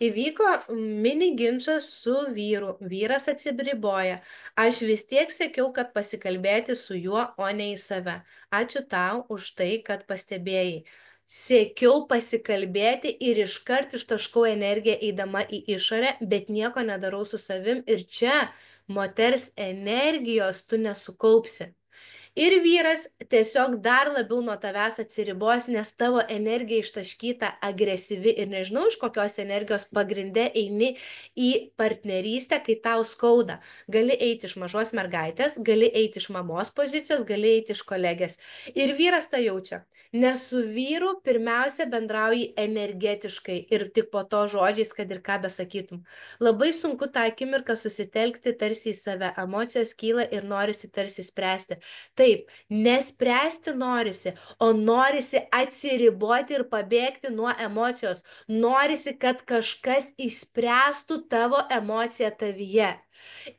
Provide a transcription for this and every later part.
Įvyko mini ginčas su vyru, vyras atsibriboja. Aš vis tiek siekiau, kad pasikalbėti su juo, o ne į save. Ačiū tau už tai, kad pastebėjai. Siekiau pasikalbėti ir iškart ištaškau energiją eidama į išorę, bet nieko nedarau su savim ir čia moters energijos tu nesukaupsi. Ir vyras tiesiog dar labiau nuo tavęs atsiribos, nes tavo energija ištaškyta agresyvi ir nežinau, iš kokios energijos pagrinde eini į partnerystę, kai tau skauda. Gali eiti iš mažos mergaitės, gali eiti iš mamos pozicijos, gali eiti iš kolegės. Ir vyras tą jaučia. Nes su vyru pirmiausia bendrauji energetiškai ir tik po to žodžiais, kad ir ką besakytum. Labai sunku tą akimirką susitelkti tarsi į save. Emocijos kyla ir norisi tarsi spręsti. Taip, nespręsti norisi, o norisi atsiriboti ir pabėgti nuo emocijos. Norisi, kad kažkas išspręstų tavo emociją tavyje.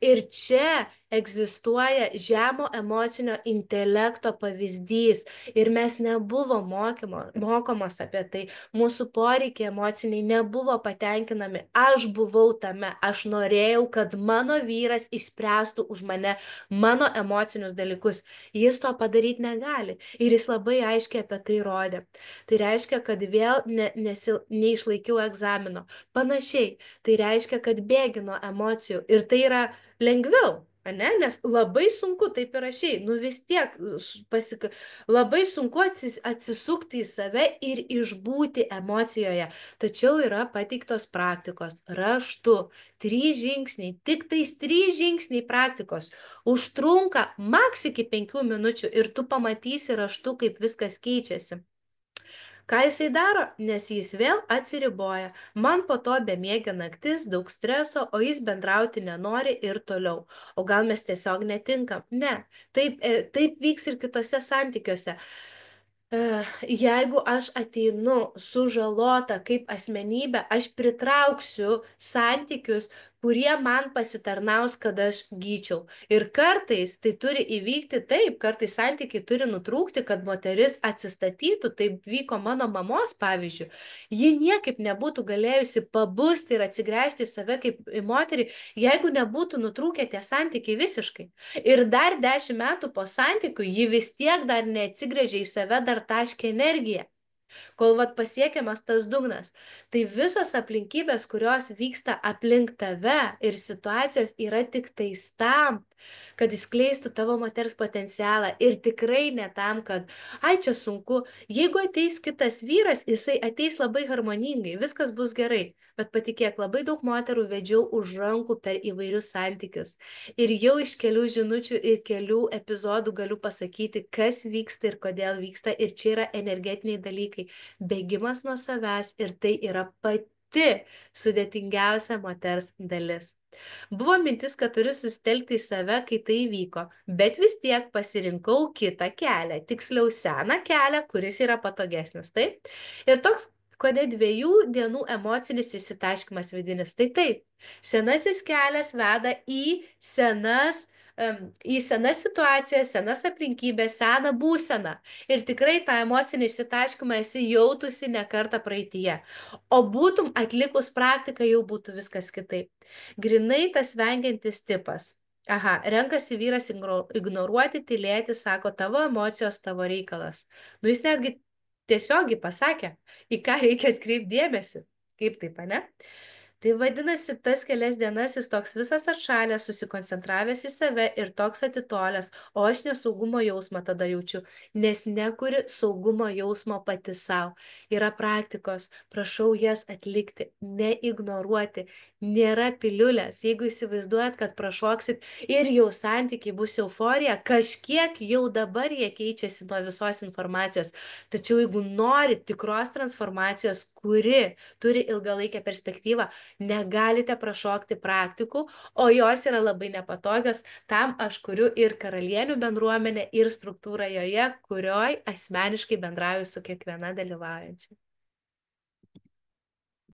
Ir čia egzistuoja žemo emocinio intelekto pavyzdys. Ir mes nebuvo mokomos apie tai. Mūsų poreikiai emociniai nebuvo patenkinami. Aš buvau tame. Aš norėjau, kad mano vyras išspręstų už mane mano emocinius dalykus. Jis to padaryti negali. Ir jis labai aiškiai apie tai rodė. Tai reiškia, kad vėl neišlaikiau egzamino. Panašiai. Tai reiškia, kad bėgi nuo emocijų. Ir tai yra lengviau. Ane? Nes labai sunku taip ir rašiai, nu vis tiek labai sunku atsisukti į save ir išbūti emocijoje. Tačiau yra pateiktos praktikos raštu, 3 žingsniai, tik tais 3 žingsniai praktikos. Užtrunka maks iki 5 minučių ir tu pamatysi raštu, kaip viskas keičiasi. Ką jisai daro? Nes jis vėl atsiriboja. Man po to bemiegė naktis, daug streso, o jis bendrauti nenori ir toliau. O gal mes tiesiog netinkam? Ne. Taip vyks ir kitose santykiuose. Jeigu aš ateinu sužalota kaip asmenybė, aš pritrauksiu santykius, kurie man pasitarnaus, kad aš gyčiau. Ir kartais tai turi įvykti taip, kartais santykiai turi nutrūkti, kad moteris atsistatytų. Taip vyko mano mamos pavyzdžių. Ji niekaip nebūtų galėjusi pabusti ir atsigręžti į save kaip į moterį, jeigu nebūtų nutrūkę tie santykiai visiškai. Ir dar 10 metų po santykių ji vis tiek dar neatsigręžė į save, dar taškė energiją, kol pasiekiamas tas dugnas. Tai visos aplinkybės, kurios vyksta aplink tave ir situacijos yra tik tais tam, kad išskleistų tavo moters potencialą ir tikrai ne tam, kad, ai, čia sunku. Jeigu ateis kitas vyras, jisai ateis labai harmoningai, viskas bus gerai. Bet patikėk, labai daug moterų vedžiau už rankų per įvairius santykius. Ir jau iš kelių žinučių ir kelių epizodų galiu pasakyti, kas vyksta ir kodėl vyksta. Ir čia yra energetiniai dalykai. Bėgimas nuo savęs ir tai yra pati sudėtingiausia moters dalis. Buvo mintis, kad turiu susitelkti į save, kai tai įvyko, bet vis tiek pasirinkau kitą kelią, tiksliau seną kelią, kuris yra patogesnis. Taip? Ir toks kone 2 dienų emocinis įsitaškymas vidinis. Tai taip, senasis kelias veda į senas situacijas, senas aplinkybės, seną būseną. Ir tikrai tą emocinį išsitaškymą esi jautusi ne kartą praeityje. O būtum atlikus praktiką, jau būtų viskas kitaip. Grinai tas vengiantis tipas. Aha, renkasi vyras ignoruoti, tylėti, sako, tavo emocijos, tavo reikalas. Nu, jis netgi tiesiogiai pasakė, į ką reikia atkreipti dėmesį. Kaip taip, ane? Tai vadinasi, tas kelias dienas jis toks visas atšalęs, susikoncentravęs į save ir toks atitolęs, o aš nesaugumo jausmą tada jaučiu, nes nekuri saugumo jausmo pati savo. Yra praktikos, prašau jas atlikti, neignoruoti, nėra piliulės. Jeigu įsivaizduojat, kad prašoksit ir jau santykiai bus euforija, kažkiek jau dabar jie keičiasi nuo visos informacijos. Tačiau jeigu nori tikros transformacijos, kuri turi ilgalaikę perspektyvą, negalite prašokti praktikų, o jos yra labai nepatogios. Tam aš kuriu ir karalienių bendruomenę, ir struktūrą joje, kurioj asmeniškai bendrauju su kiekviena dalyvaujančia.